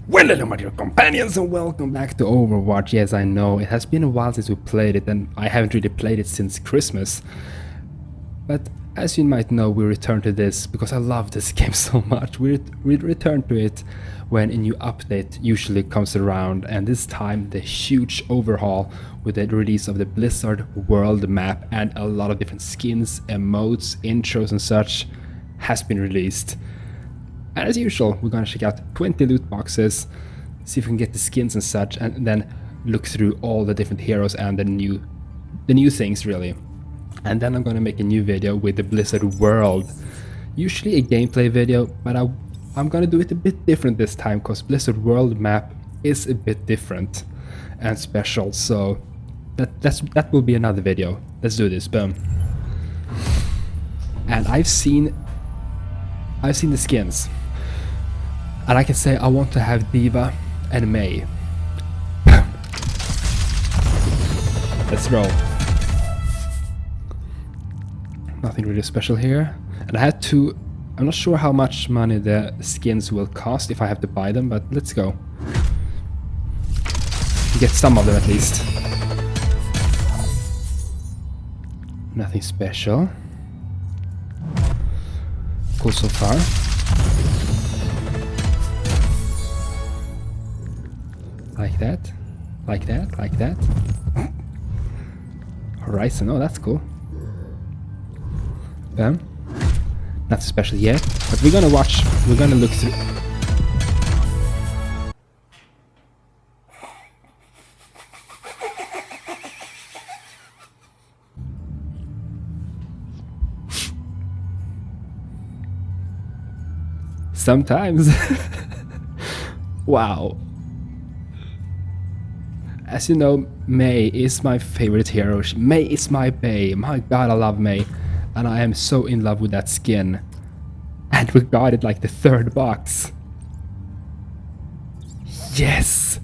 Well, hello my dear companions and welcome back to Overwatch. Yes, I know, it has been a while since we played it and I haven't really played it since Christmas. But as you might know, we returned to this because I love this game so much. We return to it when a new update usually comes around, and this time the huge overhaul with the release of the Blizzard world map and a lot of different skins, emotes, intros and such has been released. And as usual, we're gonna check out 20 loot boxes, see if we can get the skins and such, and then look through all the different heroes and the new things really. And then I'm gonna make a new video with the Blizzard world. Usually a gameplay video, but I'm gonna do it a bit different this time because Blizzard world map is a bit different and special. So that will be another video. Let's do this. Boom. And I've seen the skins. And I can say I want to have D.Va and Mei. Let's roll. Nothing really special here. And I had to... I'm not sure how much money the skins will cost if I have to buy them, but let's go. Get some of them at least. Nothing special. Cool so far. Like that, like that, like that. Horizon, oh that's cool. Bam. Not special yet, but we're gonna look through. Sometimes. Wow. As you know, Mei is my favorite hero. Mei is my bae. My god, I love Mei. And I am so in love with that skin. And we got it like the third box. Yes!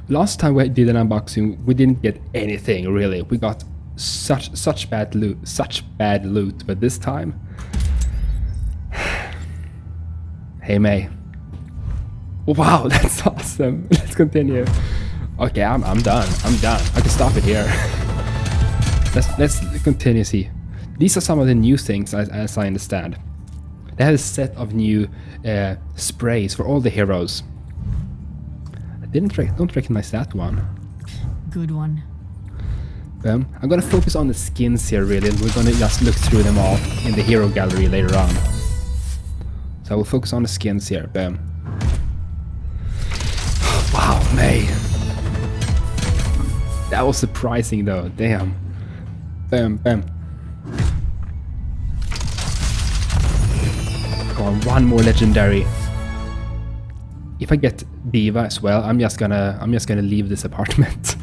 Last time we did an unboxing, we didn't get anything really. We got such bad loot, but this time... Hey Mei. Wow, that's awesome. Let's continue. Okay, I'm done. I can stop it here. let's continue. See, these are some of the new things as I understand. They have a set of new sprays for all the heroes. I don't recognize that one. Good one. I'm gonna focus on the skins here really, and we're gonna just look through them all in the hero gallery later on. So I will focus on the skins here. Boom. Wow, Mei. That was surprising though, damn. Bam, bam. Go on, one more legendary. If I get D.Va as well, I'm just gonna leave this apartment.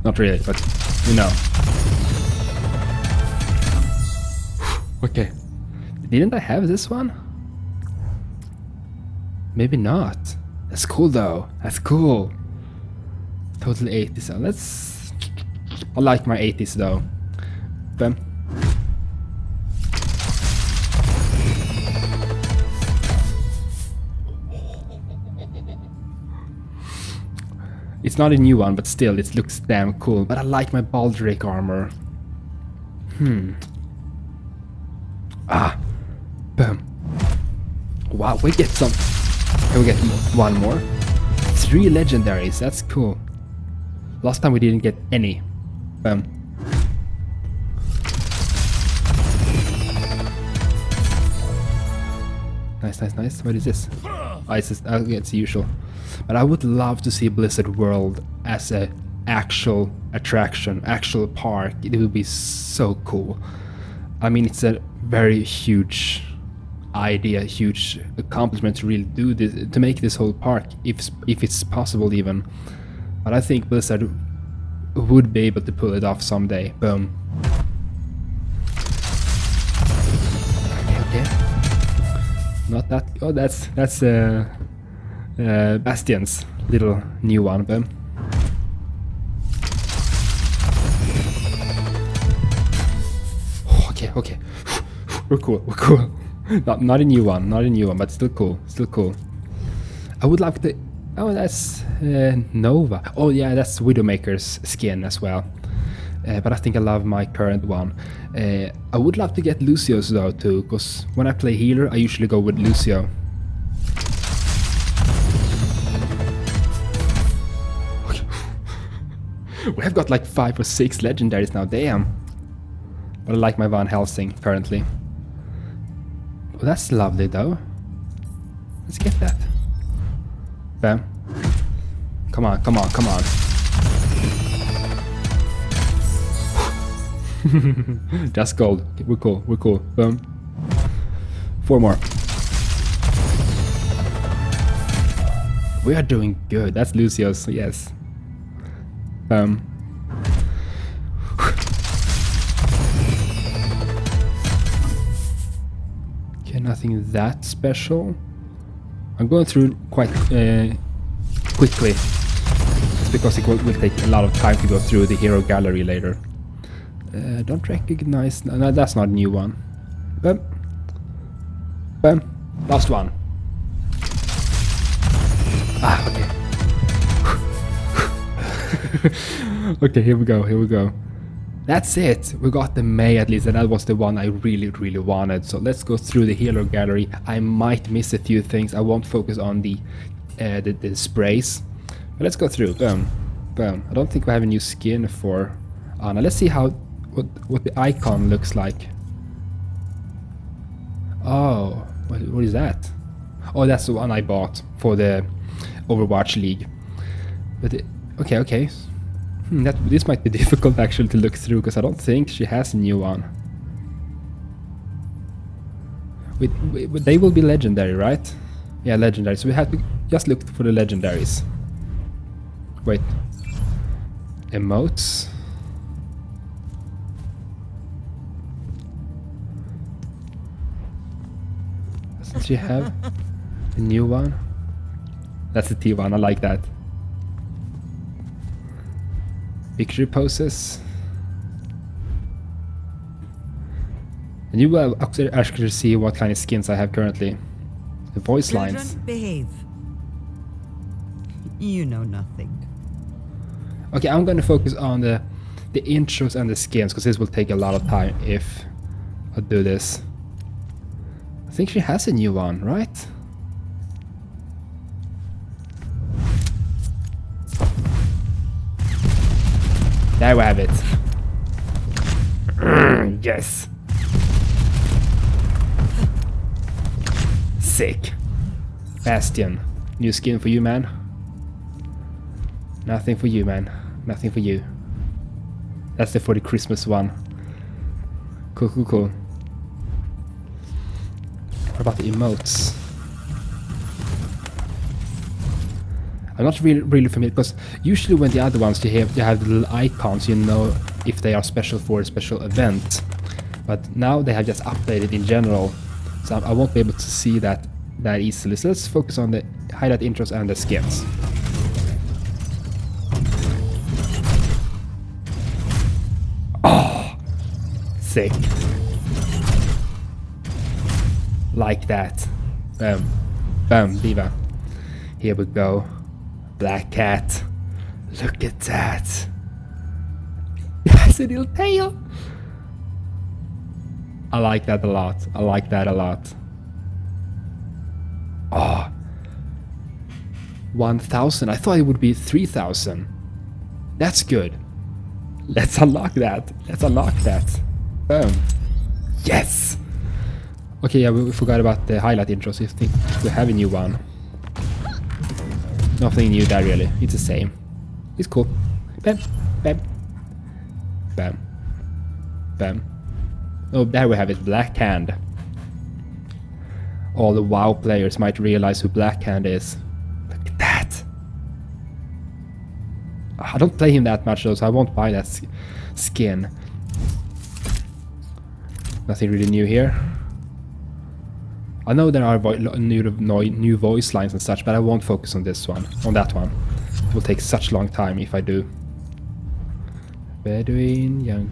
Not really, but you know. Okay. Didn't I have this one? Maybe not. That's cool though. That's cool. Total 80s. So let's... I like my 80s though. Bam. It's not a new one, but still it looks damn cool. But I like my Baldric armor. Ah. Bam. Wow, we get some... Can we get one more? 3 legendaries, that's cool. Last time we didn't get any. Bam. Nice. What is this? Oh, it's the usual. But I would love to see Blizzard World as a actual attraction, actual park. It would be so cool. I mean, it's a very huge idea, huge accomplishment to really do this, to make this whole park, if it's possible even. But I think Blizzard would be able to pull it off someday. Boom. Okay. Not that. Oh, that's Bastion's little new one. Boom. Okay. We're cool. Not a new one, not a new one, but still cool, still cool. I would like the... Oh, that's Nova. Oh yeah, that's Widowmaker's skin as well. But I think I love my current one. I would love to get Lucio's though too, because when I play healer, I usually go with Lucio. We have got like 5 or 6 legendaries now, damn. But I like my Van Helsing currently. Oh, that's lovely though. Let's get that. Bam. Come on, come on, come on. Just gold. Okay, we're cool, we're cool. Boom. 4 more. We are doing good. That's Lucio's, yes. Okay, nothing that special. I'm going through quite quickly. It's because it will take a lot of time to go through the hero gallery later. Don't recognize... No, that's not a new one. Bam. Bam. Last one. Ah, okay. Okay, here we go, here we go. That's it. We got the May at least, and that was the one I really, really wanted. So let's go through the hero gallery. I might miss a few things. I won't focus on the sprays. But let's go through. Boom. Boom. I don't think we have a new skin for Anna. Let's see how what the icon looks like. Oh, what is that? Oh, that's the one I bought for the Overwatch League. But okay. This might be difficult actually to look through, because I don't think she has a new one. Wait, they will be legendary, right? Yeah, legendary. So we have to just look for the legendaries. Wait. Emotes? Doesn't she have a new one? That's the T1, I like that. Picture poses. And you will actually see what kind of skins I have currently. The voice lines. Behave. You know nothing. Okay, I'm gonna focus on the intros and the skins, because this will take a lot of time if I do this. I think she has a new one, right? There we have it. Yes. Sick. Bastion. New skin for you, man. Nothing for you, man. Nothing for you. That's for the Christmas one. Cool. What about the emotes? I'm not really familiar, because usually when the other ones you have the little icons, you know if they are special for a special event. But now they have just updated in general, so I won't be able to see that easily. So let's focus on the highlight intros and the skins. Oh, sick. Like that. Bam, diva. Here we go. Black cat. Look at that. It has a little tail. I like that a lot. I like that a lot. Oh. 1,000. I thought it would be 3,000. That's good. Let's unlock that. Let's unlock that. Boom. Yes. Okay, yeah, we forgot about the highlight intros. I think we have a new one. Nothing new there really, it's the same. It's cool. Bam, bam, bam, bam. Oh, there we have it, Black Hand. All the WoW players might realize who Black Hand is. Look at that. I don't play him that much though, so I won't buy that skin. Nothing really new here. I know there are new voice lines and such, but I won't focus on this one, on that one. It will take such a long time if I do. Bedouin, young.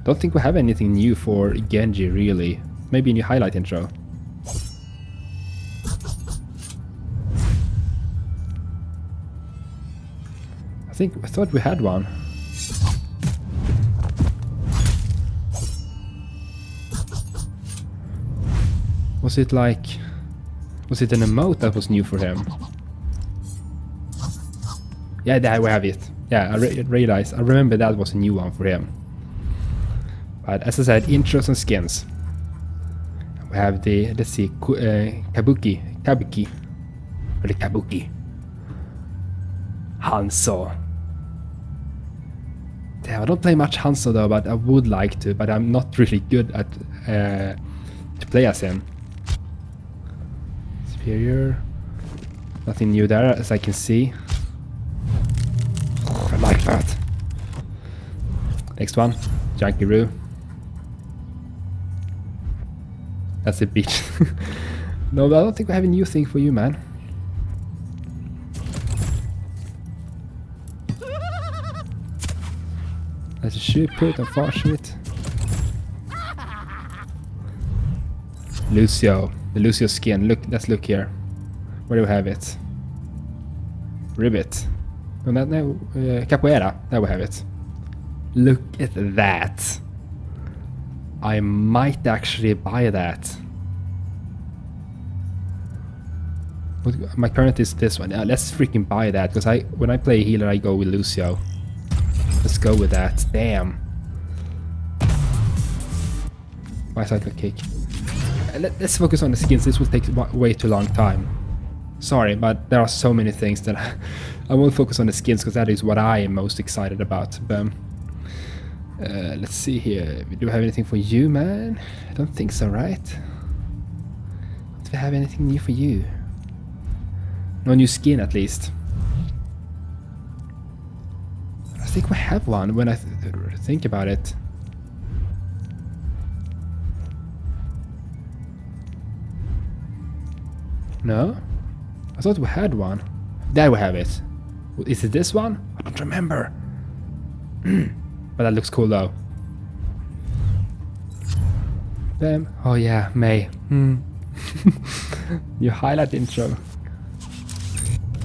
Don't think we have anything new for Genji really. Maybe a new highlight intro. I thought we had one. Was it an emote that was new for him? Yeah, there we have it. Yeah, I realized. I remember that was a new one for him. But as I said, intros and skins. We have the, let's see, Kabuki. Or the Kabuki. Hanzo. Damn, I don't play much Hanzo though, but I would like to, but I'm not really good at to play as him. Superior. Nothing new there as I can see. I like that. Next one, Jankaroo. That's a beach. No, I don't think we have a new thing for you, man. That's a shoot put, unfortunate. Lucio. The Lucio skin. Look, let's look here. Where do we have it? Ribbit. No, Capoeira. There we have it. Look at that. I might actually buy that. My current is this one. Let's freaking buy that, because when I play healer I go with Lucio. Let's go with that. Damn. Bicycle kick. Let's focus on the skins. This will take way too long time. Sorry, but there are so many things that I won't focus on the skins, because that is what I am most excited about. But let's see here. Do we have anything for you, man? I don't think so, right? Do we have anything new for you? No new skin, at least. I think we have one when I think about it. No? I thought we had one. There we have it. Is it this one? I don't remember. But that looks cool though. Bam. Oh yeah, May. Your highlight intro.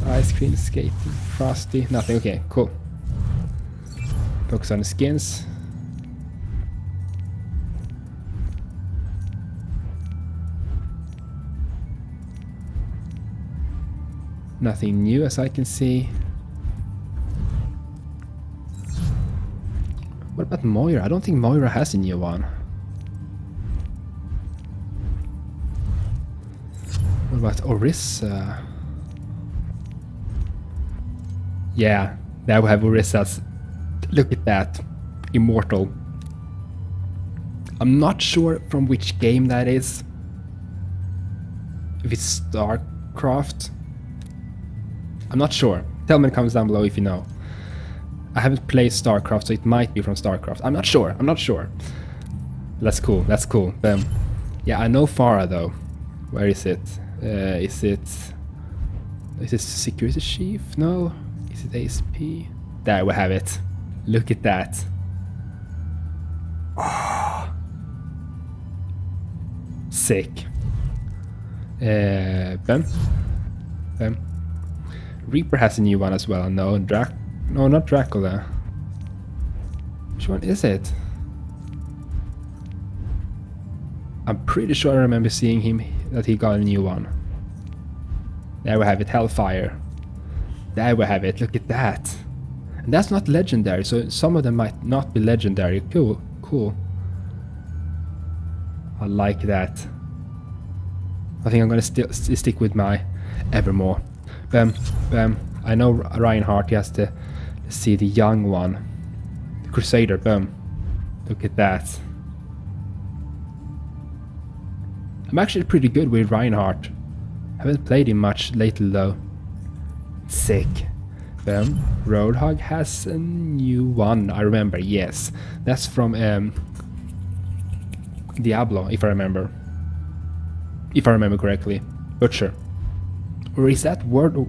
Ice cream, skating, frosty, nothing. Okay, cool. Focus on the skins. Nothing new as I can see. What about Moira? I don't think Moira has a new one. What about Orisa? Yeah, there we have Orisa's. Look at that. Immortal. I'm not sure from which game that is. If it's StarCraft. I'm not sure. Tell me in the comments down below if you know. I haven't played StarCraft, so it might be from StarCraft. I'm not sure. I'm not sure. That's cool. That's cool. Yeah, I know Farah though. Where is it? Is it security chief? No. Is it ASP? There we have it. Look at that. Oh. Sick. Bam. Reaper has a new one as well. No, no, not Dracula. Which one is it? I'm pretty sure I remember seeing him, that he got a new one. There we have it, Hellfire. There we have it, look at that. And that's not legendary, so some of them might not be legendary. Cool, cool. I like that. I think I'm gonna stick with my Evermore. Bam. I know Reinhardt, he has to see the young one. The Crusader, boom. Look at that. I'm actually pretty good with Reinhardt. Haven't played him much lately though. Sick. Boom. Roadhog has a new one, I remember, yes. That's from Diablo, if I remember. If I remember correctly. Butcher. Or is that WoW?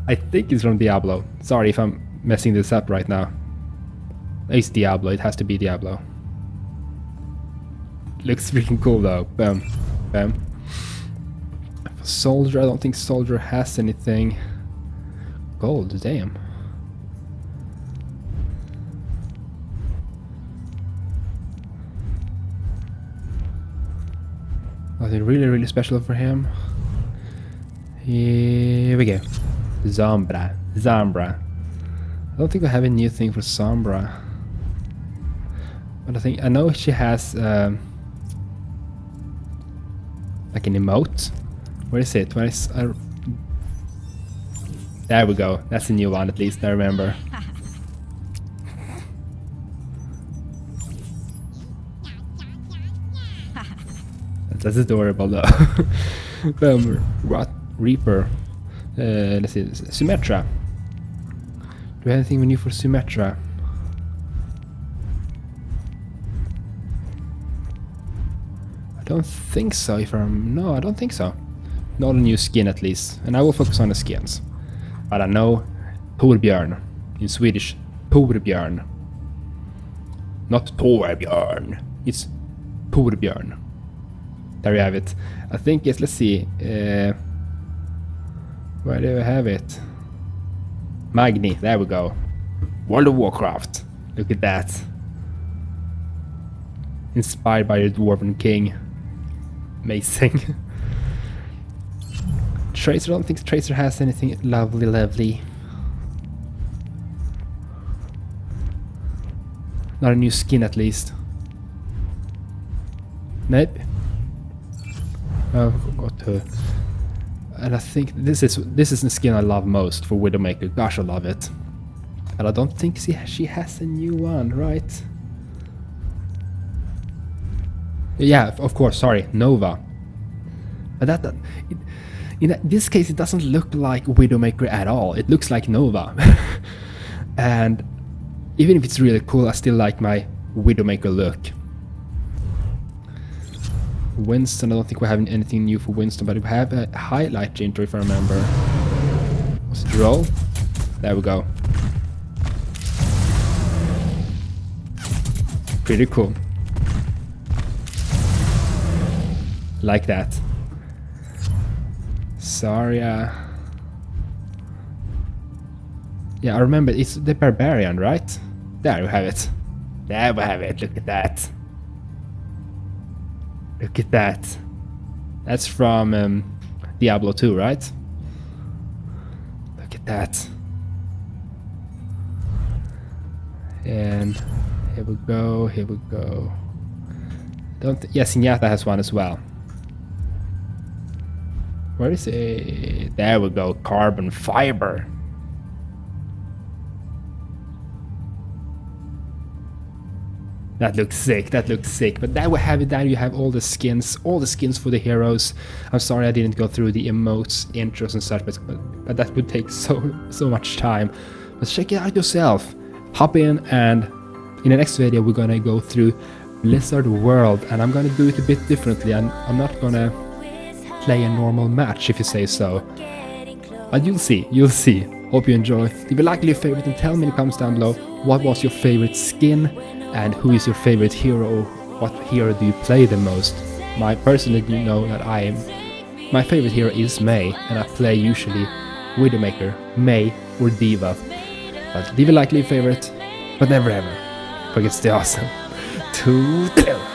I think it's from Diablo. Sorry if I'm messing this up right now. It's Diablo, it has to be Diablo. Looks freaking cool though. Boom. Boom. For Soldier, I don't think Soldier has anything. Gold, damn. Nothing really special for him. Here we go. Zambra. I don't think I have a new thing for Zambra. But I know she has like an emote. Where is it? Where is there we go. That's a new one at least, I remember. That's adorable though. What Reaper? Let's see. Symmetra. Do we have anything new for Symmetra? I don't think so. No, I don't think so. Not a new skin at least, and I will focus on the skins. But I know Torbjörn in Swedish. Torbjörn. Not Torbjörn. It's Torbjörn. There you have it. I think it's, let's see. Where do I have it? Magni, there we go. World of Warcraft. Look at that. Inspired by the Dwarven King. Amazing. Tracer, I don't think Tracer has anything lovely. Not a new skin at least. Nope. I forgot her. And I think this is the skin I love most for Widowmaker. Gosh, I love it. And I don't think she has a new one, right? Yeah, of course. Sorry, Nova. But in this case, it doesn't look like Widowmaker at all. It looks like Nova. And even if it's really cool, I still like my Widowmaker look. Winston, I don't think we have anything new for Winston, but we have a highlight intro if I remember. Was it roll? There we go. Pretty cool. Like that. Zarya. Yeah, I remember it's the Barbarian, right? There we have it. There we have it. Look at that. Look at that. That's from Diablo 2, right? Look at that. And here we go, here we go. Yes, Zenyatta has one as well. Where is it? There we go, carbon fiber. That looks sick, that looks sick. But there we have it, there you have all the skins for the heroes. I'm sorry I didn't go through the emotes, intros and such, but that would take so much time. But check it out yourself. Hop in, and in the next video we're gonna go through Blizzard World, and I'm gonna do it a bit differently, and I'm not gonna play a normal match, if you say so. But you'll see. Hope you enjoy. Leave a like, leave a favorite, and tell me in the comments down below what was your favorite skin, and who is your favorite hero, what hero do you play the most. Personally, you know that my favorite hero is Mei, and I play usually Widowmaker, Mei, or Diva. But leave a like, leave a favorite, but never ever forget to stay awesome. Toodeloo.